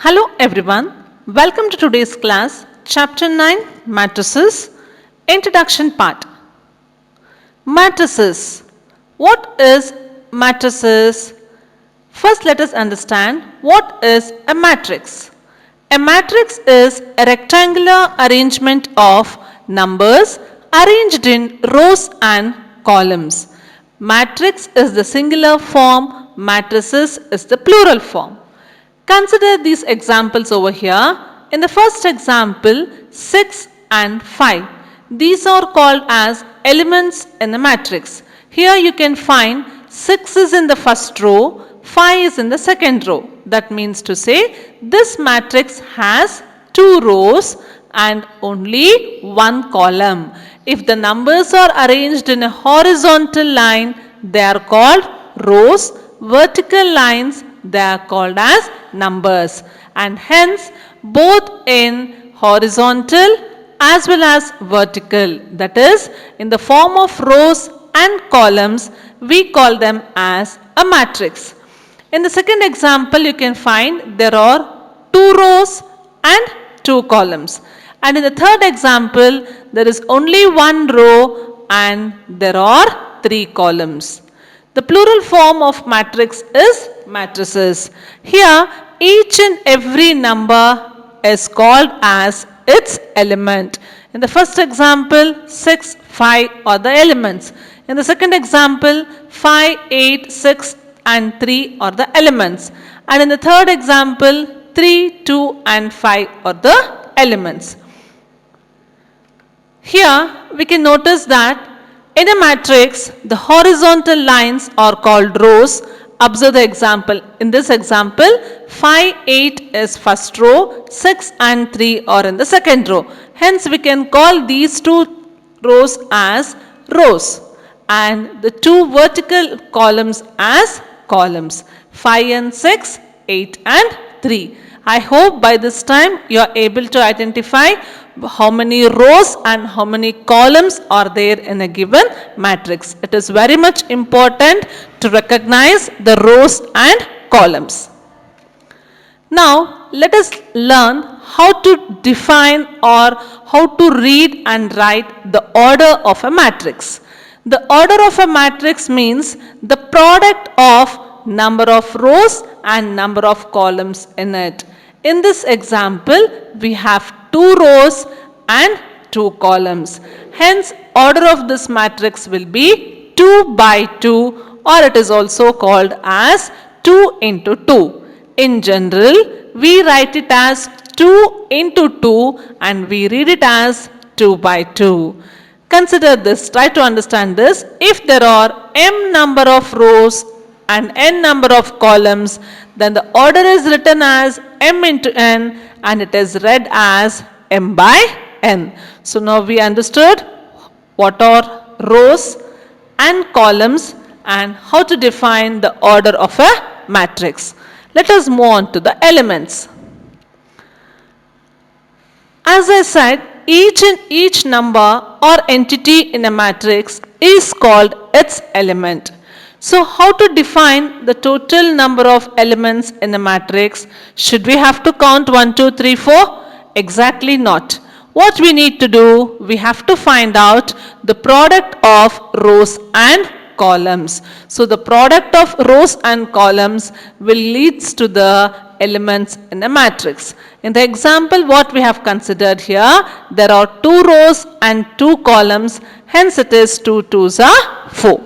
Hello everyone, welcome to today's class, Chapter 9, Matrices, Introduction Part. Matrices. What is matrices? First let us understand what is a matrix. A matrix is a rectangular arrangement of numbers arranged in rows and columns. Matrix is the singular form, matrices is the plural form. Consider these examples over here. In the first example, 6 and 5. These are called as elements in the matrix. Here you can find 6 is in the first row, 5 is in the second row. That means to say this matrix has 2 rows and only 1 column. If the numbers are arranged in a horizontal line, they are called rows. Vertical lines, they are called as numbers, and hence both in horizontal as well as vertical, that is in the form of rows and columns, we call them as a matrix. In the second example you can find there are 2 rows and 2 columns, and in the third example there is only 1 row and there are 3 columns. The plural form of matrix is matrices. Here each and every number is called as its element. In the first example 6, 5 are the elements. In the second example 5, 8, 6 and 3 are the elements. And in the third example 3, 2 and 5 are the elements. Here we can notice that in a matrix, the horizontal lines are called rows. Observe the example. In this example, 5, 8 is first row, 6 and 3 are in the second row. Hence, we can call these 2 rows as rows and the 2 vertical columns as columns. 5 and 6, 8 and 3. I hope by this time you are able to identify how many rows and how many columns are there in a given matrix. It is very much important to recognize the rows and columns. Now let us learn how to define or how to read and write the order of a matrix. The order of a matrix means the product of number of rows and number of columns in it. In this example, we have 2 rows and 2 columns. Hence, order of this matrix will be 2 by 2, or it is also called as 2 into 2. In general, we write it as 2 into 2 and we read it as 2 by 2. Consider this, try to understand this. If there are m number of rows and n number of columns, then the order is written as m into n and it is read as m by n. So now we understood what are rows and columns and how to define the order of a matrix. Let us move on to the elements. As I said, each number or entity in a matrix is called its element. So how to define the total number of elements in a matrix? Should we have to count 1, 2, 3, 4? Exactly not. What we need to do, we have to find out the product of rows and columns. So the product of rows and columns will leads to the elements in a matrix. In the example what we have considered here, there are 2 rows and 2 columns, hence it is 2 2s are 4.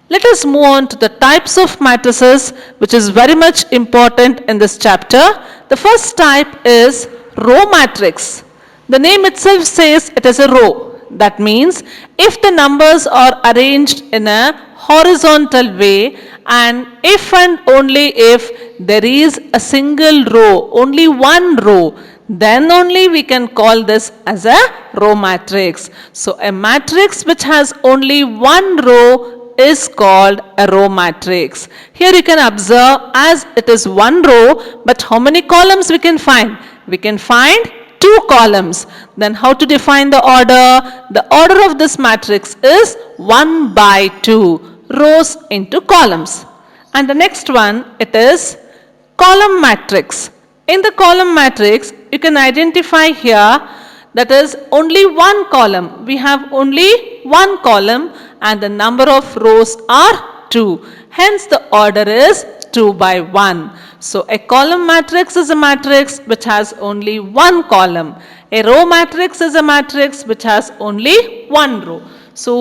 Let us move on to the types of matrices, which is very much important in this chapter. The first type is row matrix. The name itself says it is a row. That means if the numbers are arranged in a horizontal way and if and only if there is a single row, only one row, then only we can call this as a row matrix. So a matrix which has only one row is called a row matrix. Here you can observe as it is one row, but how many columns we can find? We can find 2 columns. Then how to define the order? The order of this matrix is 1 by 2, rows into columns. And the next one, it is column matrix. In the column matrix, you can identify here that is only one column. We have only one column and the number of rows are 2. Hence the order is 2 by 1. So a column matrix is a matrix which has only one column. A row matrix is a matrix which has only one row. So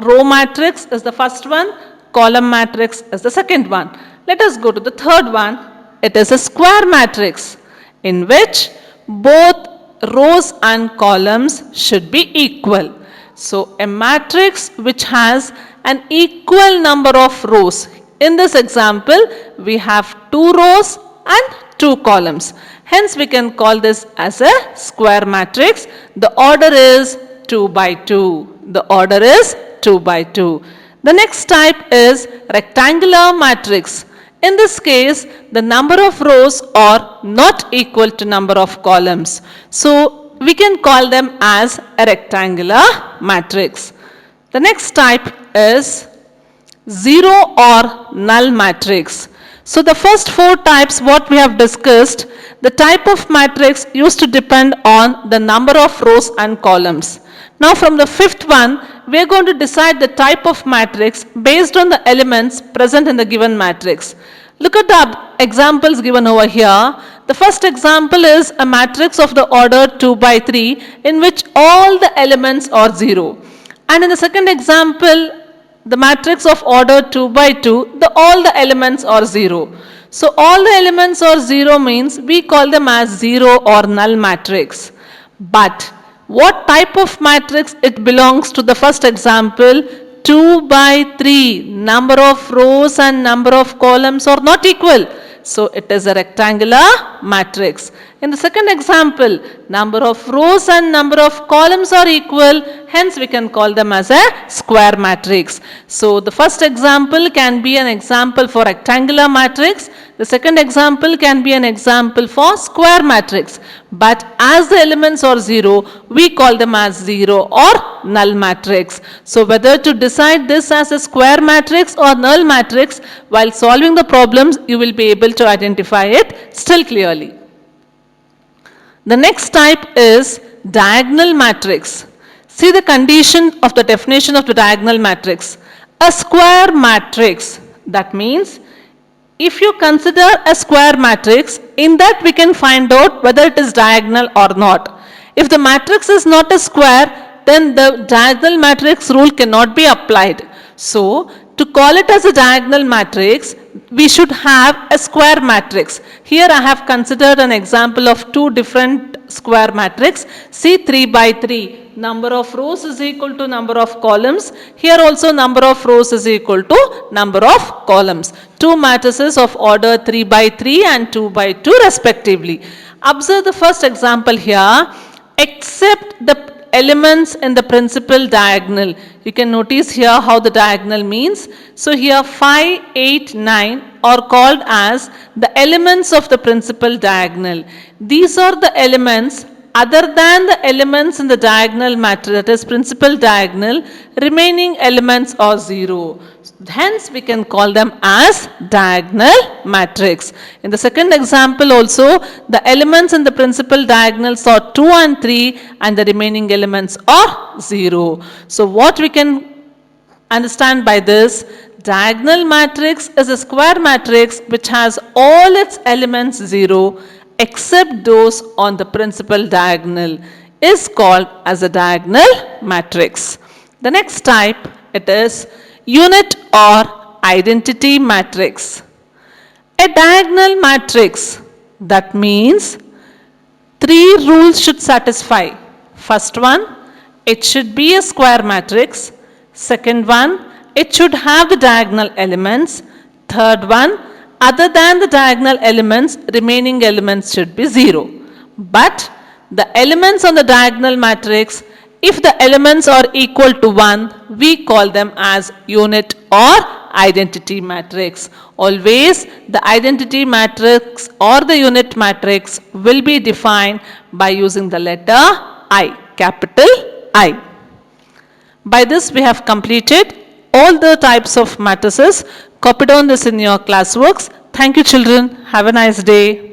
row matrix is the first one, column matrix is the second one. Let us go to the third one. It is a square matrix in which both rows and columns should be equal. So a matrix which has an equal number of rows. In this example, we have 2 rows and 2 columns. Hence, we can call this as a square matrix. The order is 2 by 2. The order is 2 by 2. The next type is rectangular matrix. In this case, the number of rows are not equal to number of columns. So, we can call them as a rectangular matrix. The next type is zero or null matrix. So the first 4 types what we have discussed, the type of matrix used to depend on the number of rows and columns. Now from the 5th one, we are going to decide the type of matrix based on the elements present in the given matrix. Look at the examples given over here. The first example is a matrix of the order 2 by 3 in which all the elements are 0. And in the second example, the matrix of order 2 by 2, all the elements are 0. So all the elements are 0 means we call them as zero or null matrix. But what type of matrix it belongs to? The first example, 2 by 3, number of rows and number of columns are not equal. So it is a rectangular matrix. In the second example, number of rows and number of columns are equal, hence we can call them as a square matrix. So the first example can be an example for rectangular matrix. The second example can be an example for square matrix. But as the elements are 0, we call them as zero or null matrix. So whether to decide this as a square matrix or null matrix, while solving the problems, you will be able to identify it still clearly. The next type is diagonal matrix. See the condition of the definition of the diagonal matrix. A square matrix, that means if you consider a square matrix, in that we can find out whether it is diagonal or not. If the matrix is not a square, then the diagonal matrix rule cannot be applied. So, to call it as a diagonal matrix, we should have a square matrix. Here I have considered an example of 2 different square matrix. See 3 by 3. Number of rows is equal to number of columns. Here also number of rows is equal to number of columns. 2 matrices of order 3 by 3 and 2 by 2 respectively. Observe the first example here. Except the elements in the principal diagonal. You can notice here how the diagonal means. So here 5, 8, 9 are called as the elements of the principal diagonal. These are the elements other than the elements in the diagonal matrix, that is principal diagonal, remaining elements are 0. Hence we can call them as diagonal matrix. In the second example also, the elements in the principal diagonals are 2 and 3 and the remaining elements are 0. So what we can understand by this, diagonal matrix is a square matrix which has all its elements 0 except those on the principal diagonal, is called as a diagonal matrix. The next type, it is unit or identity matrix. A diagonal matrix, that means 3 rules should satisfy. First one, it should be a square matrix. Second one, it should have the diagonal elements. Third one, other than the diagonal elements, remaining elements should be 0. But the elements on the diagonal matrix, if the elements are equal to 1, we call them as unit or identity matrix. Always the identity matrix or the unit matrix will be defined by using the letter I, capital I. By this we have completed all the types of matrices. Copy down this in your classworks. Thank you, children. Have a nice day.